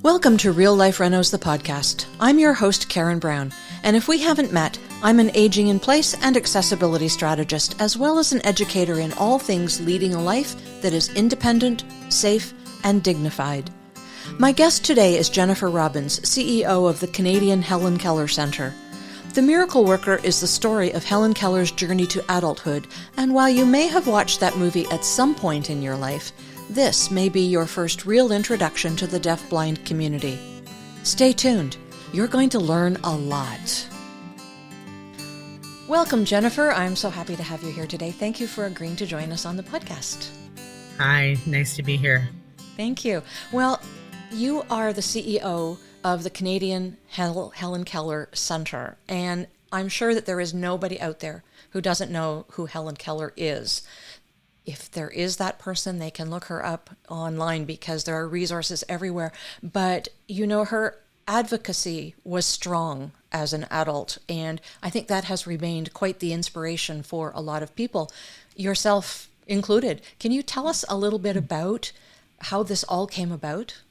Welcome to Real Life Renos, the podcast. I'm your host, Karen Brown, and if we haven't met, I'm an aging in place and accessibility strategist, as well as an educator in all things leading a life that is independent, safe, and dignified. My guest today is Jennifer Robbins, CEO of the Canadian Helen Keller Centre. The Miracle Worker is the story of Helen Keller's journey to adulthood, and while you may have watched that movie at some point in your life, this may be your first real introduction to the deaf-blind community. Stay tuned. You're going to learn a lot. Welcome, Jennifer. I'm so happy to have you here today. Thank you for agreeing to join us on the podcast. Hi, nice to be here. Thank you. Well, you are the CEO of the Canadian Helen Keller Centre, and I'm sure that there is nobody out there who doesn't know who Helen Keller is. If there is that person, they can look her up online because there are resources everywhere. But, you know, her advocacy was strong as an adult, and I think that has remained quite the inspiration for a lot of people, yourself included. Can you tell us a little bit about how this all came about?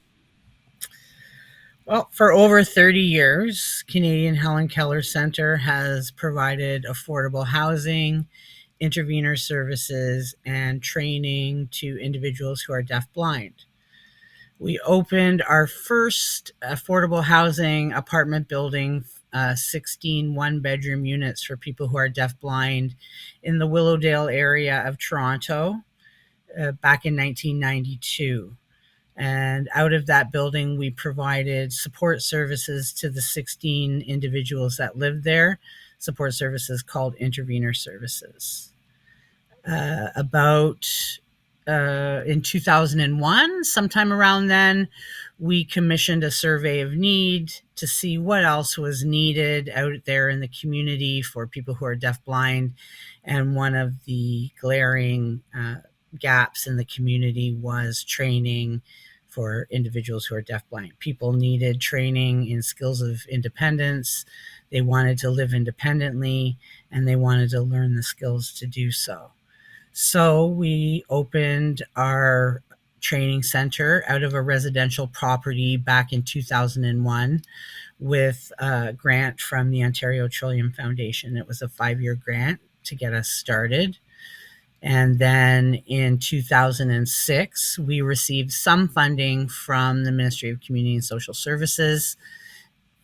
Well, for over 30 years, Canadian Helen Keller Centre has provided affordable housing, intervener services, and training to individuals who are deaf-blind. We opened our first affordable housing apartment building, 16 one-bedroom units for people who are deaf-blind in the Willowdale area of Toronto back in 1992. And out of that building, we provided support services to the 16 individuals that lived there, support services called intervener services. In 2001, sometime around then, we commissioned a survey of need to see what else was needed out there in the community for people who are deafblind. And one of the glaring gaps in the community was training for individuals who are deafblind. People needed training in skills of independence. They wanted to live independently, and they wanted to learn the skills to do so. So we opened our training center out of a residential property back in 2001 with a grant from the Ontario Trillium Foundation. It was a 5-year grant to get us started. And then in 2006, we received some funding from the Ministry of Community and Social Services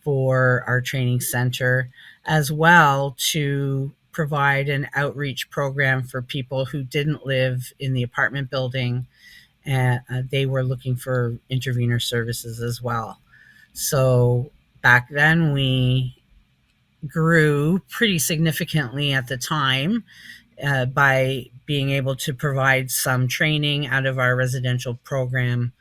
for our training center, as well to provide an outreach program for people who didn't live in the apartment building, and they were looking for intervener services as well. So back then we grew pretty significantly at the time by being able to provide some training out of our residential program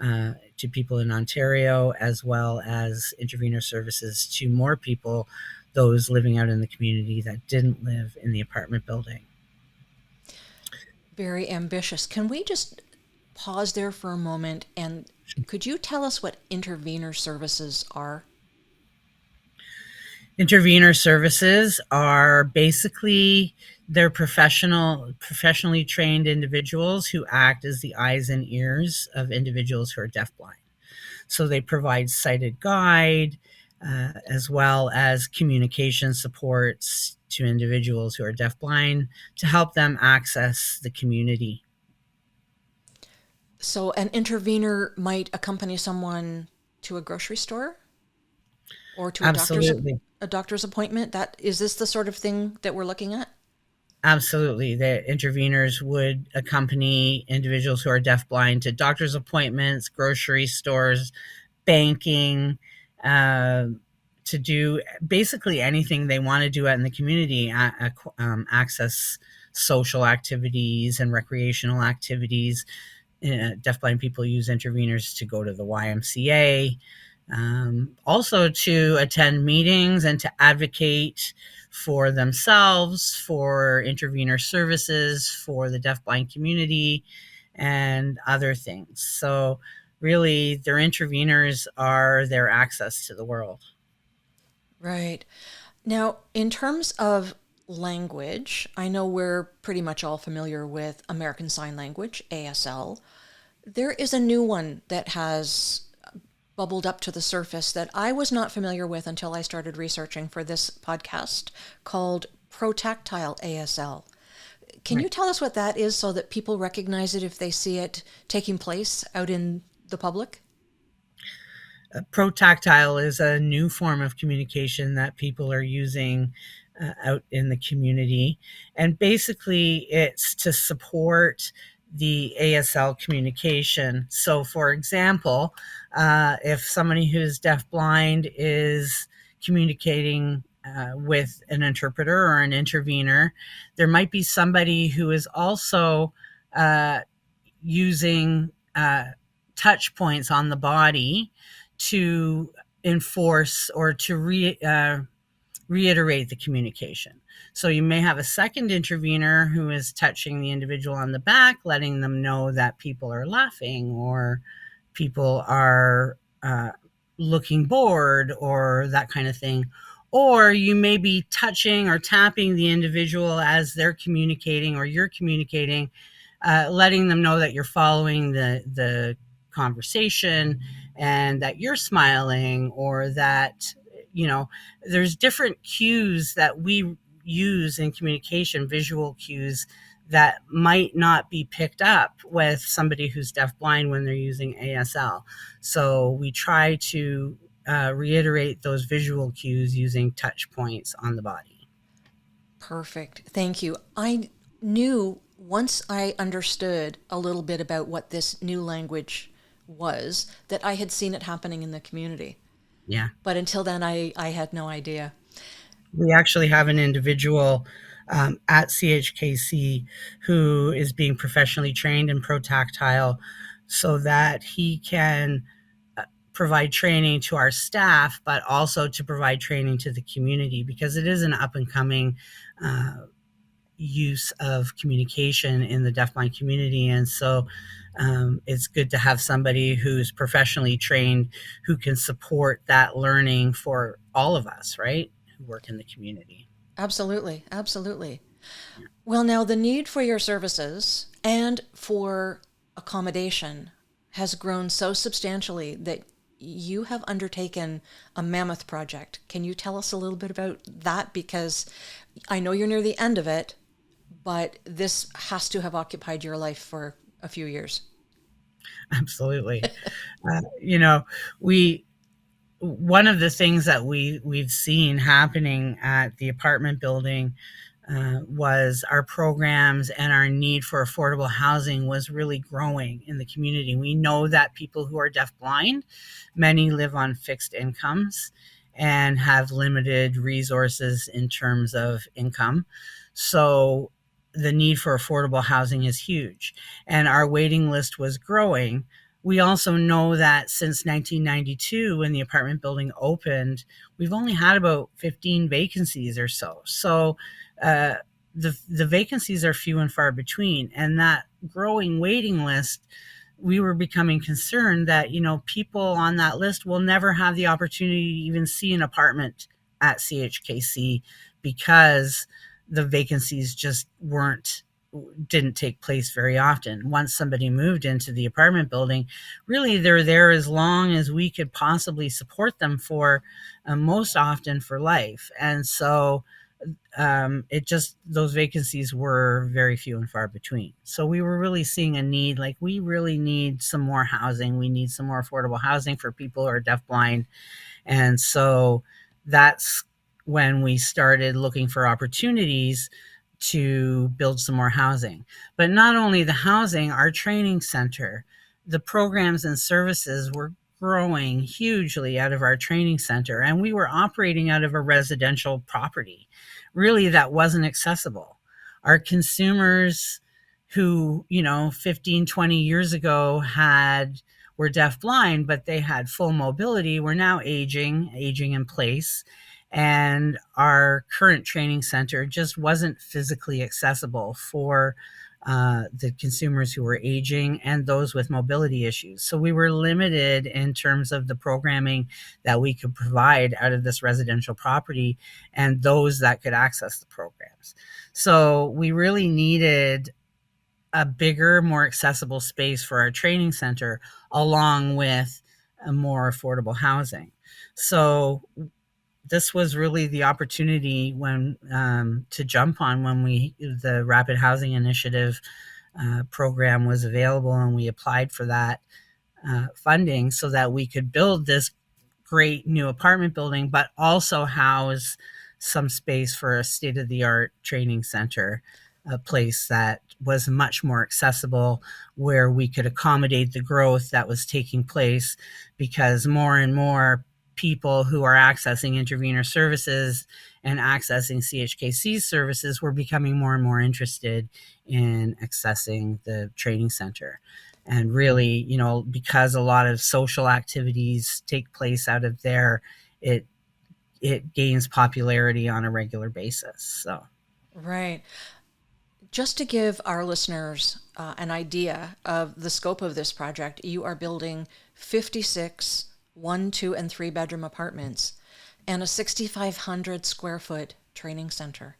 to people in Ontario, as well as intervener services to more people, those living out in the community that didn't live in the apartment building. Very ambitious. Can we just pause there for a moment, and could you tell us what intervener services are? Intervener services are basically they're professionally trained individuals who act as the eyes and ears of individuals who are deafblind. So they provide sighted guide, as well as communication supports to individuals who are deafblind to help them access the community. So an intervener might accompany someone to a grocery store or to a doctor's appointment. Is this the sort of thing that we're looking at? Absolutely. The interveners would accompany individuals who are deafblind to doctor's appointments, grocery stores, banking, to do basically anything they want to do out in the community, access social activities and recreational activities. Deafblind people use interveners to go to the YMCA, also to attend meetings and to advocate for themselves, for intervener services, for the deafblind community, and other things. So really, their interveners are their access to the world. Right. Now, in terms of language, I know we're pretty much all familiar with American Sign Language, ASL. There is a new one that has bubbled up to the surface that I was not familiar with until I started researching for this podcast, called protactile ASL. Can you Right. tell us what that is so that people recognize it if they see it taking place out in the public? Protactile is a new form of communication that people are using out in the community. And basically, it's to support the ASL communication. So, for example, if somebody who's deafblind is communicating with an interpreter or an intervener, there might be somebody who is also uh, using touch points on the body to enforce or to reiterate the communication. So you may have a second intervener who is touching the individual on the back, letting them know that people are laughing or people are looking bored or that kind of thing. Or you may be touching or tapping the individual as they're communicating or you're communicating, letting them know that you're following the conversation and that you're smiling, or that, you know, there's different cues that we use in communication, visual cues that might not be picked up with somebody who's deafblind when they're using ASL. So we try to reiterate those visual cues using touch points on the body. Perfect. Thank you. I knew once I understood a little bit about what this new language was that I had seen it happening in the community. Yeah. But until then, I had no idea. We actually have an individual at CHKC who is being professionally trained in protactile so that he can provide training to our staff, but also to provide training to the community, because it is an up and coming use of communication in the deafblind community. And so it's good to have somebody who's professionally trained who can support that learning for all of us, right? Who work in the community. Absolutely. Absolutely. Well, now the need for your services and for accommodation has grown so substantially that you have undertaken a mammoth project. Can you tell us a little bit about that? Because I know you're near the end of it, but this has to have occupied your life for a few years. Absolutely. You know, we one of the things that we've seen happening at the apartment building was our programs and our need for affordable housing was really growing in the community. We know that people who are deafblind, many live on fixed incomes and have limited resources in terms of income. So the need for affordable housing is huge, and our waiting list was growing. We also know that since 1992, when the apartment building opened, we've only had about 15 vacancies or so. So uh, the vacancies are few and far between, and that growing waiting list, we were becoming concerned that, you know, people on that list will never have the opportunity to even see an apartment at CHKC because the vacancies just didn't take place very often. Once somebody moved into the apartment building, really they're there as long as we could possibly support them for, most often for life. And so it just, those vacancies were very few and far between. So we were really seeing a need, like we really need some more housing. We need some more affordable housing for people who are deafblind. And so that's when we started looking for opportunities to build some more housing. But not only the housing, our training center, the programs and services were growing hugely out of our training center. And we were operating out of a residential property, really, that wasn't accessible. Our consumers who, you know, 15, 20 years ago were deafblind, but they had full mobility, were now aging in place. And our current training center just wasn't physically accessible for the consumers who were aging and those with mobility issues. So we were limited in terms of the programming that we could provide out of this residential property and those that could access the programs. So we really needed a bigger, more accessible space for our training center, along with more affordable housing. So this was really the opportunity when to jump on when the Rapid Housing Initiative program was available, and we applied for that funding so that we could build this great new apartment building, but also house some space for a state-of-the-art training center, a place that was much more accessible, where we could accommodate the growth that was taking place, because more and more people who are accessing intervenor services and accessing CHKC services were becoming more and more interested in accessing the training center. And really, because a lot of social activities take place out of there, it gains popularity on a regular basis. So Right. Just to give our listeners an idea of the scope of this project, you are building 56 one, two, and three bedroom apartments and a 6,500 square foot training center.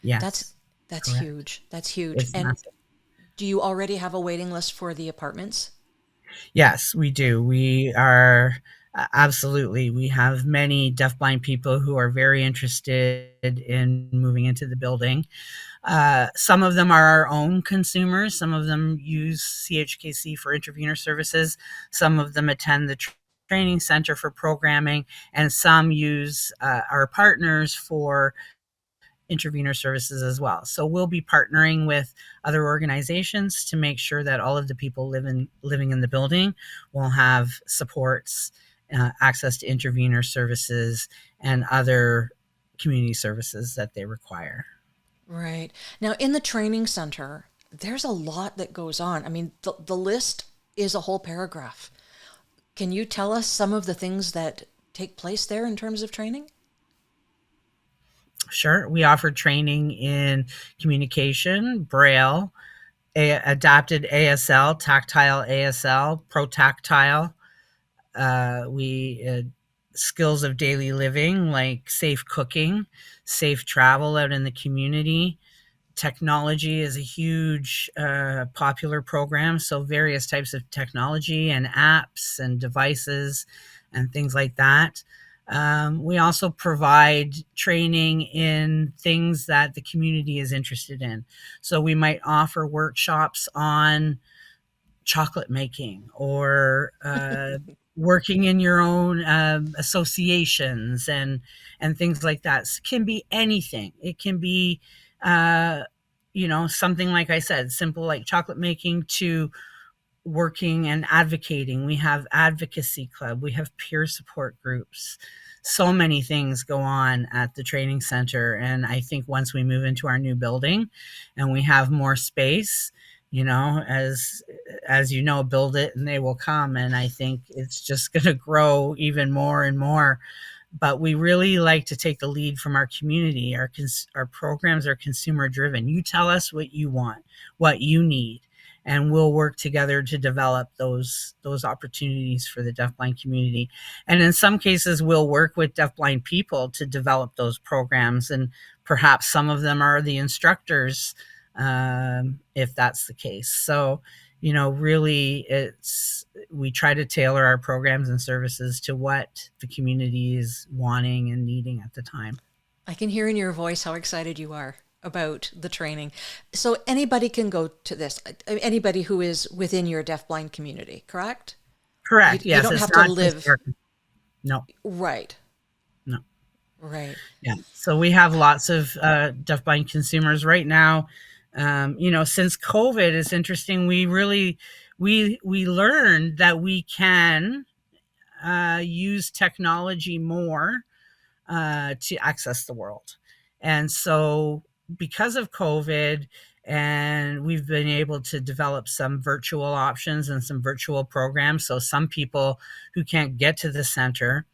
yes, That's correct. huge. That's huge. It's And massive. do you already have a waiting list for the apartments? Yes, we do. We are absolutely. We have many deafblind people who are very interested in moving into the building. Some of them are our own consumers. Some of them use CHKC for intervenor services. Some of them attend the training center for programming, and some use our partners for intervenor services as well. So we'll be partnering with other organizations to make sure that all of the people living in the building will have supports, access to intervenor services, and other community services that they require. Right. Now, in the training center, there's a lot that goes on. I mean, the list is a whole paragraph. Can you tell us some of the things that take place there in terms of training? Sure. We offer training in communication, Braille, adapted ASL, tactile ASL, protactile. We skills of daily living like safe cooking, safe travel out in the community. Technology is a huge popular program, so various types of technology and apps and devices and things like that. We also provide training in things that the community is interested in. So we might offer workshops on chocolate making, or working in your own associations and things like that. So it can be anything. It can be uh, something like I said, simple like chocolate making, to working and advocating. We have advocacy club, we have peer support groups. So many things go on at the training center, and I think once we move into our new building and we have more space, as build it and they will come, and I think it's just going to grow even more and more. But we really like to take the lead from our community. Our programs are consumer driven. You tell us what you want, what you need, and we'll work together to develop those opportunities for the deafblind community. And in some cases, we'll work with deafblind people to develop those programs, and perhaps some of them are the instructors, if that's the case. So, really, we try to tailor our programs and services to what the community is wanting and needing at the time. I can hear in your voice how excited you are about the training. So anybody can go to this, anybody who is within your deafblind community, correct? You, Correct. you Yes, don't it's have to not just live. no, Right, no. right. Yeah. So we have lots of deafblind consumers right now. Since COVID, it's interesting. We really we learned that we can use technology more to access the world, and so because of COVID, and we've been able to develop some virtual options and some virtual programs. So some people who can't get to the center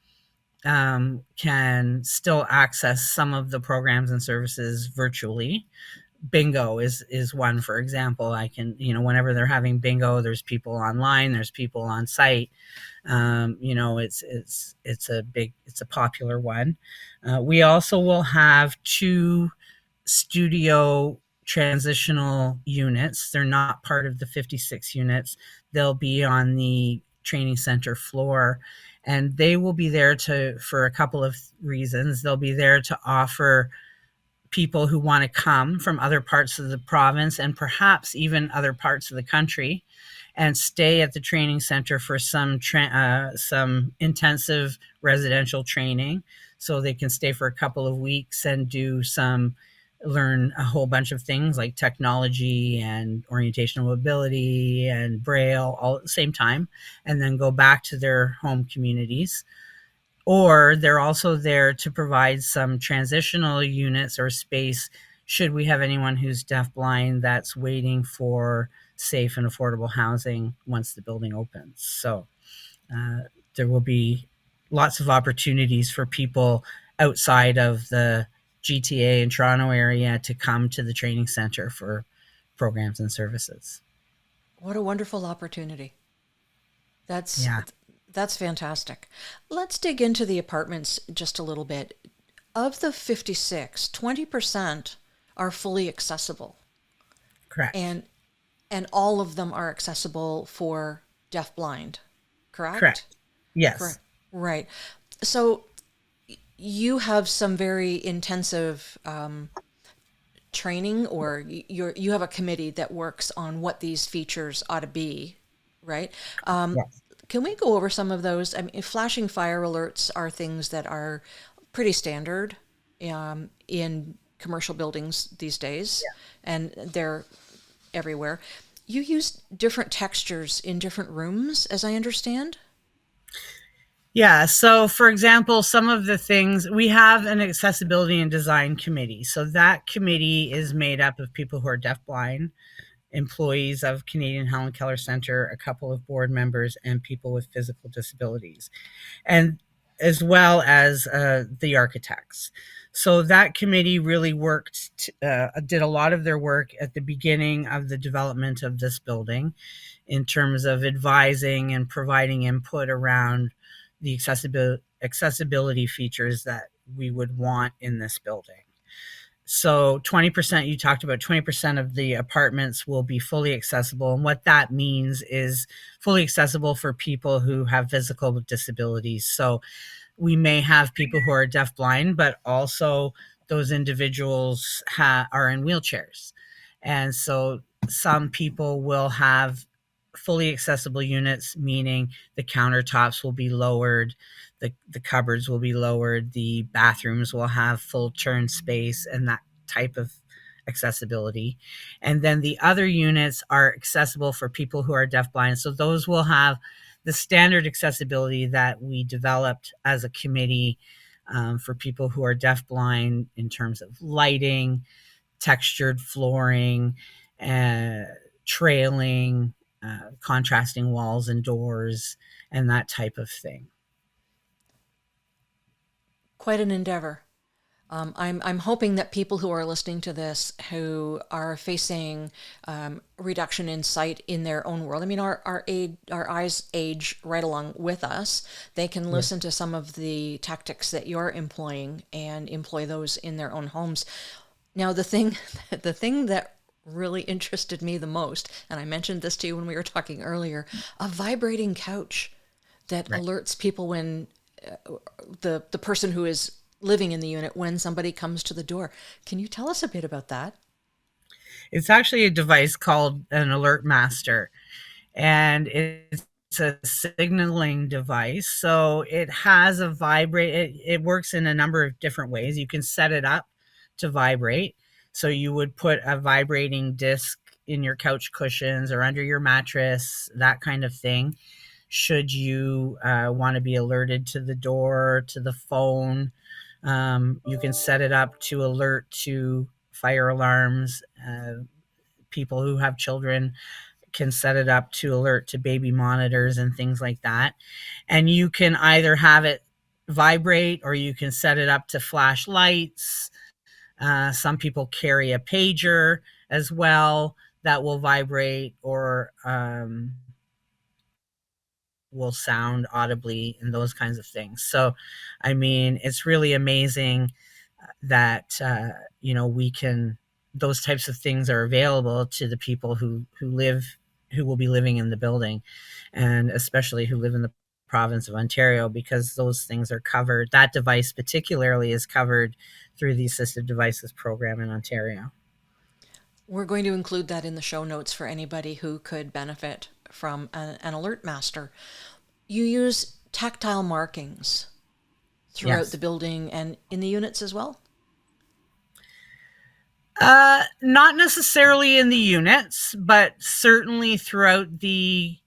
can still access some of the programs and services virtually. Bingo is one, for example. I can, whenever they're having bingo, there's people online, there's people on site. It's a popular one. We also will have two studio transitional units. They're not part of the 56 units. They'll be on the training center floor. And they will be there for a couple of reasons. They'll be there to offer people who want to come from other parts of the province and perhaps even other parts of the country and stay at the training center for some intensive residential training, so they can stay for a couple of weeks and learn a whole bunch of things like technology and orientational mobility and braille all at the same time, and then go back to their home communities. Or they're also there to provide some transitional units or space should we have anyone who's deafblind that's waiting for safe and affordable housing once the building opens. So there will be lots of opportunities for people outside of the GTA and Toronto area to come to the training center for programs and services. What a wonderful opportunity. That's fantastic. Let's dig into the apartments just a little bit. Of the 56, 20% are fully accessible. Correct. And all of them are accessible for deafblind, correct? Correct. Yes. Correct. Right. So you have some very intensive training, or you have a committee that works on what these features ought to be, right? Yes. Can we go over some of those? I mean, flashing fire alerts are things that are pretty standard in commercial buildings these days, and they're everywhere. You use different textures in different rooms, as I understand? Yeah. So, for example, some of the things, we have an accessibility and design committee. So that committee is made up of people who are deafblind, employees of Canadian Helen Keller Centre, a couple of board members, and people with physical disabilities, and as well as the architects. So that committee really did a lot of their work at the beginning of the development of this building in terms of advising and providing input around the accessibility features that we would want in this building. So 20%, you talked about 20% of the apartments will be fully accessible. And what that means is fully accessible for people who have physical disabilities. So we may have people who are deafblind, but also those individuals are in wheelchairs. And so some people will have fully accessible units, meaning the countertops will be lowered, the cupboards will be lowered, the bathrooms will have full turn space and that type of accessibility. And then the other units are accessible for people who are deafblind. So those will have the standard accessibility that we developed as a committee for people who are deafblind in terms of lighting, textured flooring, trailing, contrasting walls and doors, and that type of thing. Quite an endeavor. I'm hoping that people who are listening to this who are facing reduction in sight in their own world, I mean, our eyes age right along with us. They can listen to some of the tactics that you're employing and employ those in their own homes. Now, the thing that really interested me the most, and I mentioned this to you when we were talking earlier, a vibrating couch that alerts people when the person who is living in the unit when somebody comes to the door. Can you tell us a bit about that? It's actually a device called an Alert Master, and it's a signaling device. So it has a vibrate. It works in a number of different ways. You can set it up to vibrate. So you would put a vibrating disc in your couch cushions or under your mattress, that kind of thing. Should you want to be alerted to the door, to the phone, you can set it up to alert to fire alarms. People who have children can set it up to alert to baby monitors and things like that. And you can either have it vibrate or you can set it up to flash lights. Some people carry a pager as well that will vibrate or will sound audibly and those kinds of things. So, I mean, it's really amazing that, those types of things are available to the people who live who will be living in the building, and especially who live in the province of Ontario, because those things are covered. That device particularly is covered through the assistive devices program in Ontario. We're going to include that in the show notes for anybody who could benefit from an alert master. You use tactile markings throughout the Yes. building and in the units as well? Not necessarily in the units, but certainly throughout the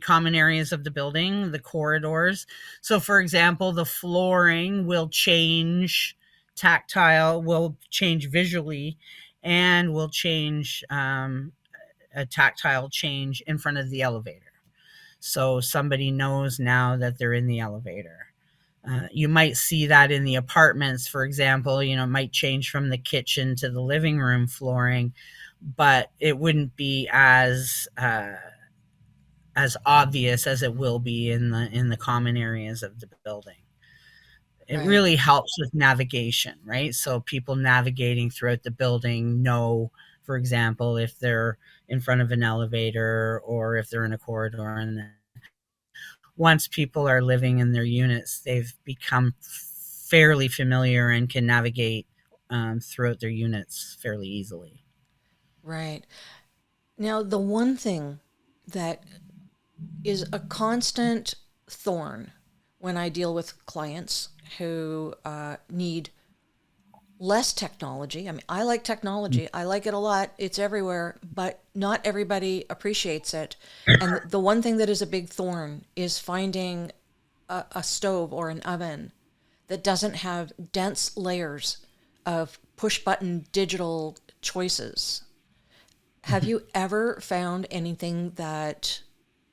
common areas of the building, the corridors. So, for example, the flooring will change, tactile will change visually, and will change a tactile change in front of the elevator. So somebody knows now that they're in the elevator. You might see that in the apartments, for example. It might change from the kitchen to the living room flooring, but it wouldn't be as obvious as it will be in the common areas of the building. It Right. really helps with navigation, right? So people navigating throughout the building know, for example, if they're in front of an elevator or if they're in a corridor. And once people are living in their units, they've become fairly familiar and can navigate throughout their units fairly easily. Right. Now, the one thing that is a constant thorn when I deal with clients who need less technology. I mean, I like technology. I like it a lot. It's everywhere, but not everybody appreciates it. And the one thing that is a big thorn is finding a stove or an oven that doesn't have dense layers of push button digital choices. Have you ever found anything that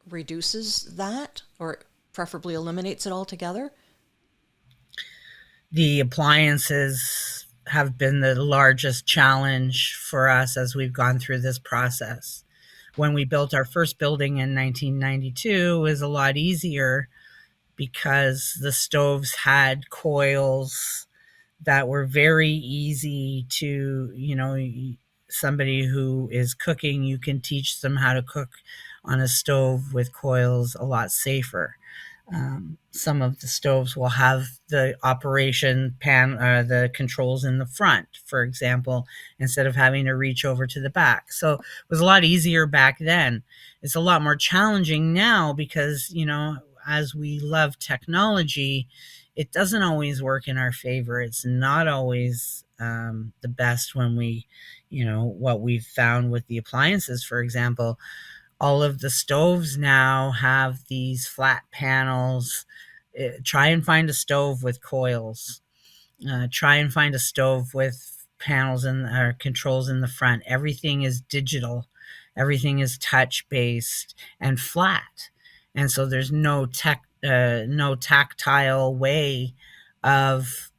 reduces that or preferably eliminates it altogether? The appliances have been the largest challenge for us as we've gone through this process. When we built our first building in 1992, it was a lot easier because the stoves had coils that were very easy to, somebody who is cooking, you can teach them how to cook on a stove with coils a lot safer. Some of the stoves will have the operation the controls in the front, for example, instead of having to reach over to the back. So it was a lot easier back then. It's a lot more challenging now because, as we love technology, it doesn't always work in our favor. It's not always the best when what we've found with the appliances, for example. All of the stoves now have these flat panels. Try and find a stove with coils. Try and find a stove with panels and controls in the front. Everything is digital. Everything is touch based and flat, and so there's no tactile way of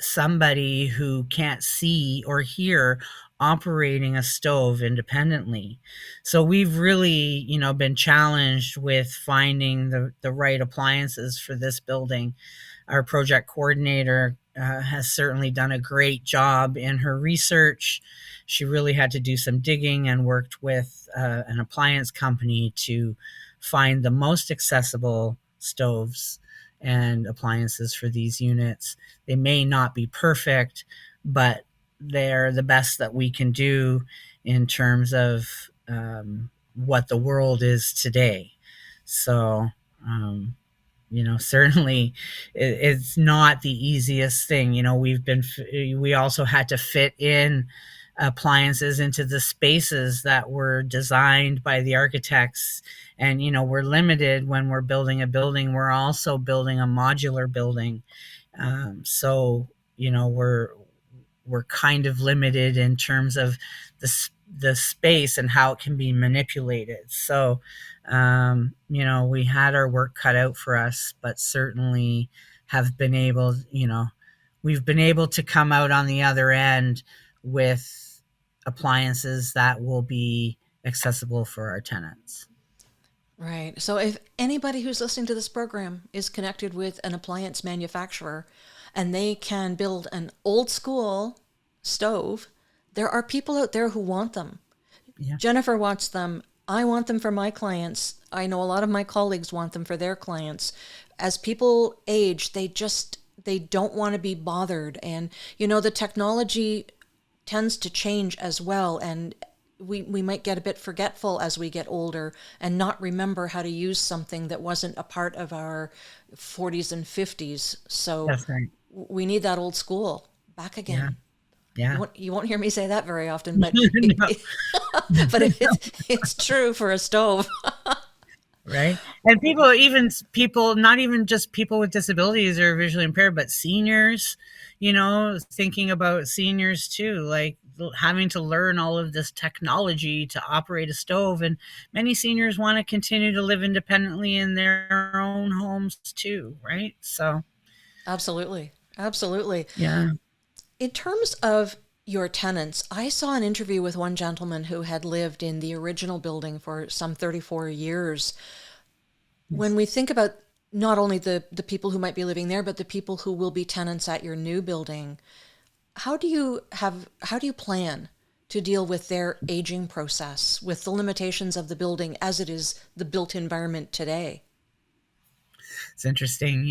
somebody who can't see or hear operating a stove independently. So we've really, been challenged with finding the right appliances for this building. Our project coordinator has certainly done a great job in her research. She really had to do some digging and worked with an appliance company to find the most accessible stoves and appliances for these units. They may not be perfect, but they're the best that we can do in terms of what the world is today. So, certainly it's not the easiest thing. We also had to fit in appliances into the spaces that were designed by the architects. And, we're limited when we're building a building. We're also building a modular building. So, we're kind of limited in terms of the space and how it can be manipulated. So, we had our work cut out for us, but certainly have been able, we've been able to come out on the other end with appliances that will be accessible for our tenants. Right. So if anybody who's listening to this program is connected with an appliance manufacturer and they can build an old school stove, there are people out there who want them. Yeah. Jennifer wants them. I want them for my clients. I know a lot of my colleagues want them for their clients. As people age, they don't want to be bothered. And the technology tends to change as well, and we might get a bit forgetful as we get older and not remember how to use something that wasn't a part of our 40s and 50s. So That's right. we need that old school back Yeah. again. Yeah. You won't hear me say that very often, but No. but it's true for a stove. Right. And people, even people, not even just people with disabilities or visually impaired, but seniors, thinking about seniors too, like having to learn all of this technology to operate a stove. And many seniors want to continue to live independently in their own homes too. Right. So, Absolutely. Absolutely. yeah. In terms of your tenants, I saw an interview with one gentleman who had lived in the original building for some 34 years. When we think about not only the people who might be living there, but the people who will be tenants at your new building, how do you plan to deal with their aging process, with the limitations of the building as it is the built environment today? It's interesting,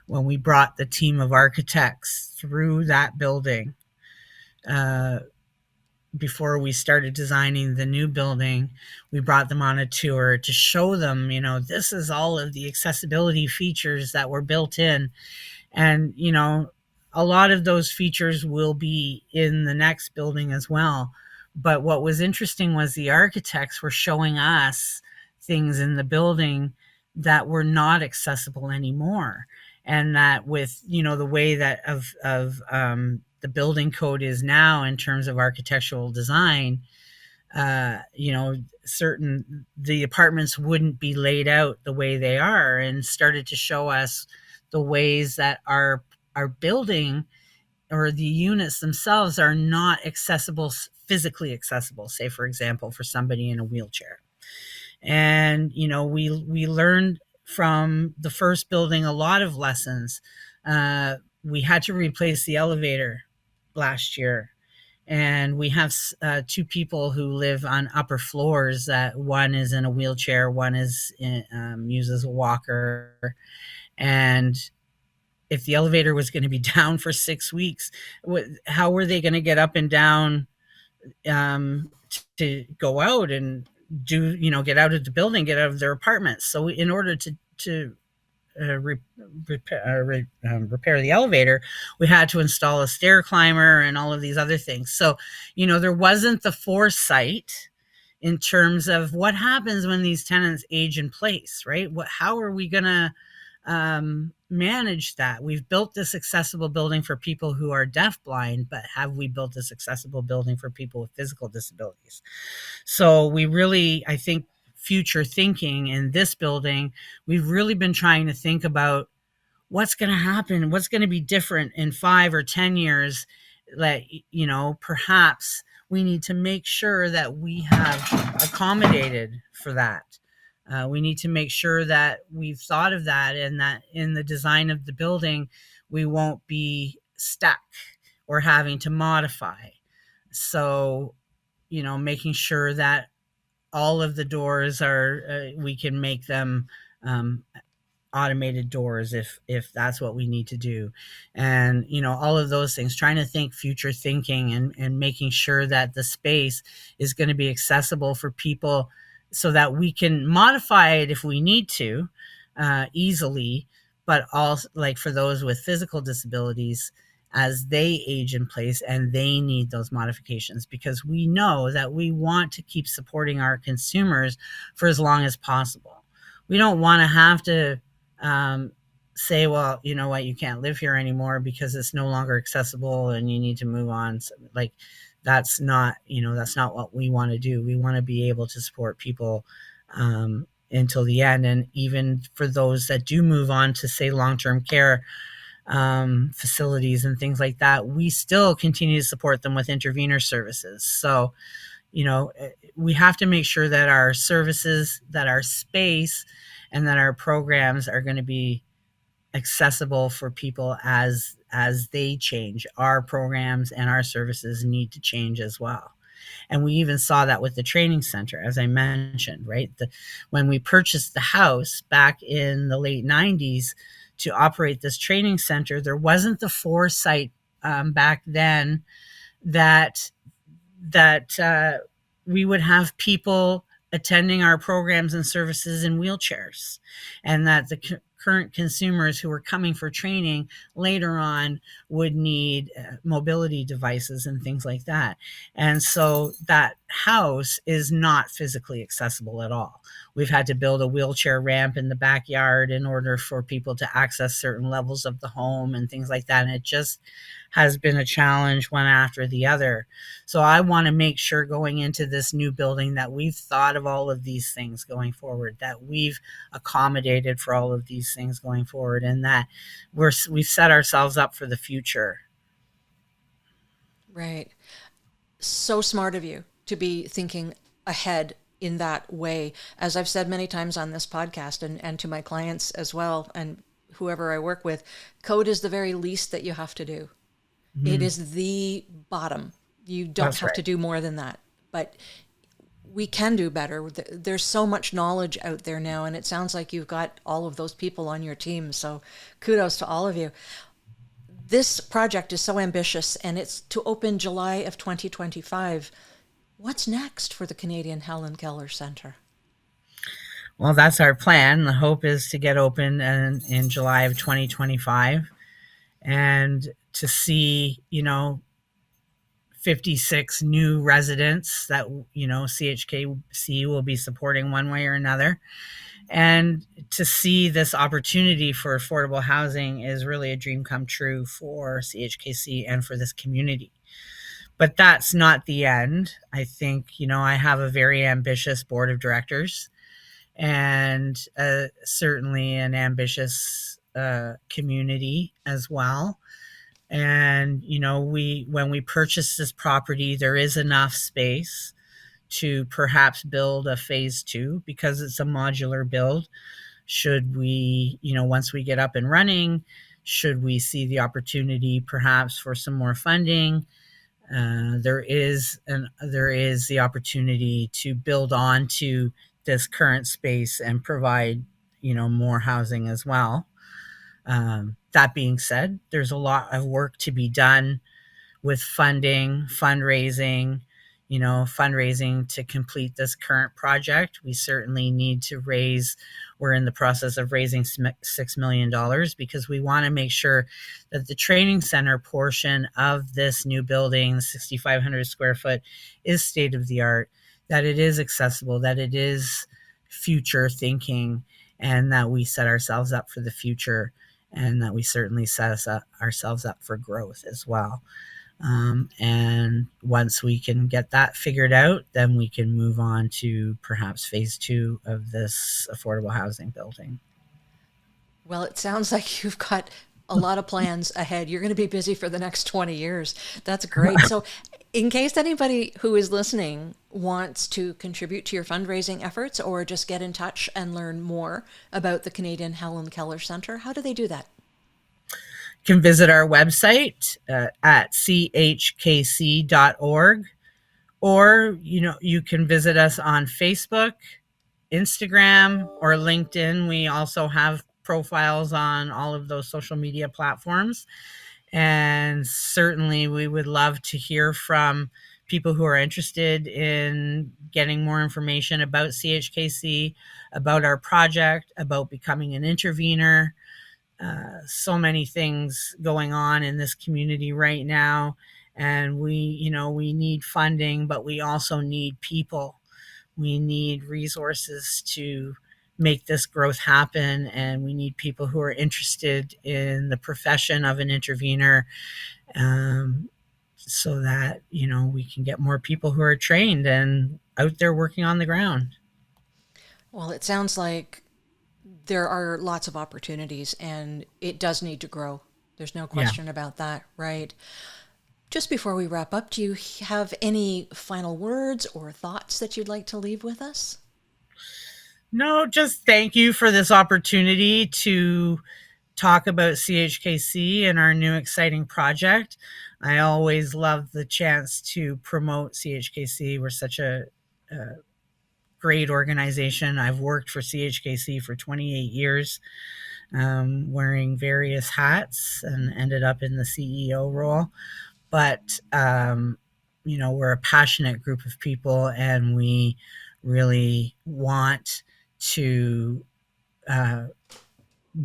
when we brought the team of architects through that building, uh, before we started designing the new building, we brought them on a tour to show them, this is all of the accessibility features that were built in. And, a lot of those features will be in the next building as well. But what was interesting was the architects were showing us things in the building that were not accessible anymore. And that with, the way that the building code is now in terms of architectural design, certain the apartments wouldn't be laid out the way they are, and started to show us the ways that our building or the units themselves are not accessible, physically accessible, say for example for somebody in a wheelchair. And we learned from the first building a lot of lessons. We had to replace the elevator last year, and we have two people who live on upper floors. That one is in a wheelchair, one uses a walker. And if the elevator was going to be down for 6 weeks, how were they going to get up and down, to go out and get out of the building, get out of their apartments? So in order to repair the elevator, we had to install a stair climber and all of these other things. So, there wasn't the foresight in terms of what happens when these tenants age in place, right? How are we going to manage that? We've built this accessible building for people who are deafblind, but have we built this accessible building for people with physical disabilities? So we really, I think, future thinking in this building, we've really been trying to think about what's going to happen, what's going to be different in 5 or 10 years. That, perhaps we need to make sure that we have accommodated for that. We need to make sure that we've thought of that, and that in the design of the building, we won't be stuck or having to modify. So, making sure that all of the doors we can make them automated doors if that's what we need to do. And all of those things, trying to think future thinking, and making sure that the space is going to be accessible for people, so that we can modify it if we need to, easily. But also, like, for those with physical disabilities, as they age in place and they need those modifications, because we know that we want to keep supporting our consumers for as long as possible. We don't want to have to say, well, you know what, you can't live here anymore because it's no longer accessible and you need to move on. So, like, that's not what we want to do. We want to be able to support people until the end. And even for those that do move on to, say, long-term care facilities and things like that, we still continue to support them with intervener services. So, we have to make sure that our services, that our space, and that our programs are going to be accessible for people as they change. Our programs and our services need to change as well. And we even saw that with the training center, as I mentioned, right? When we purchased the house back in the late 90s to operate this training center, there wasn't the foresight back then that we would have people attending our programs and services in wheelchairs, and that the current consumers who were coming for training later on would need mobility devices and things like that. And so that house is not physically accessible at all. We've had to build a wheelchair ramp in the backyard in order for people to access certain levels of the home and things like that. And it just has been a challenge one after the other. So I want to make sure going into this new building that we've thought of all of these things going forward, that we've accommodated for all of these things going forward, and that we've set ourselves up for the future. Right. So smart of you to be thinking ahead in that way. As I've said many times on this podcast, and to my clients as well, and whoever I work with, code is the very least that you have to do. Mm-hmm. It is the bottom. You don't have to do more than that. But we can do better. There's so much knowledge out there now, and it sounds like you've got all of those people on your team. So kudos to all of you. This project is so ambitious, and it's to open July of 2025. What's next for the Canadian Helen Keller Centre? Well, that's our plan. The hope is to get open in July of 2025 and to see, 56 new residents that, CHKC will be supporting one way or another. And to see this opportunity for affordable housing is really a dream come true for CHKC and for this community. But that's not the end. I think, I have a very ambitious board of directors, and certainly an ambitious community as well. And, when we purchase this property, there is enough space to perhaps build a phase 2 because it's a modular build. Should we, once we get up and running, should we see the opportunity perhaps for some more funding, there is the opportunity to build onto this current space and provide, more housing as well. That being said, there's a lot of work to be done with fundraising to complete this current project. We certainly need to we're in the process of raising $6 million because we want to make sure that the training center portion of this new building, 6,500 square foot, is state of the art, that it is accessible, that it is future thinking, and that we set ourselves up for the future, and that we certainly set ourselves up for growth as well. And once we can get that figured out, then we can move on to perhaps phase 2 of this affordable housing building. Well, it sounds like you've got a lot of plans ahead. You're going to be busy for the next 20 years. That's great. So in case anybody who is listening wants to contribute to your fundraising efforts or just get in touch and learn more about the Canadian Helen Keller Centre, how do they do that? You can visit our website at chkc.org, or you can visit us on Facebook, Instagram, or LinkedIn. We also have profiles on all of those social media platforms, and certainly we would love to hear from people who are interested in getting more information about CHKC, about our project, about becoming an intervener. So many things going on in this community right now, and we need funding, but we also need people. We need resources to make this growth happen, and we need people who are interested in the profession of an intervener, so that we can get more people who are trained and out there working on the ground. Well, it sounds like there are lots of opportunities, and it does need to grow. There's no question about that, right? Just before we wrap up, do you have any final words or thoughts that you'd like to leave with us? No, just thank you for this opportunity to talk about CHKC and our new exciting project. I always love the chance to promote CHKC. We're such a great organization. I've worked for CHKC for 28 years, wearing various hats, and ended up in the CEO role. But, we're a passionate group of people, and we really want to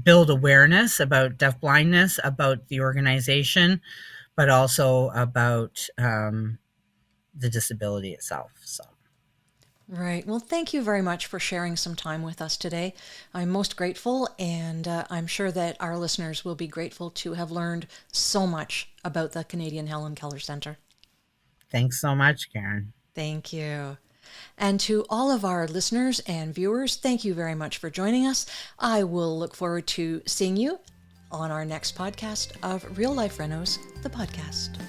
build awareness about deafblindness, about the organization, but also about the disability itself. So. Right. Well, thank you very much for sharing some time with us today. I'm most grateful, and I'm sure that our listeners will be grateful to have learned so much about the Canadian Helen Keller Centre. Thanks so much, Karen. Thank you. And to all of our listeners and viewers, thank you very much for joining us. I will look forward to seeing you on our next podcast of Real Life Renos, the podcast.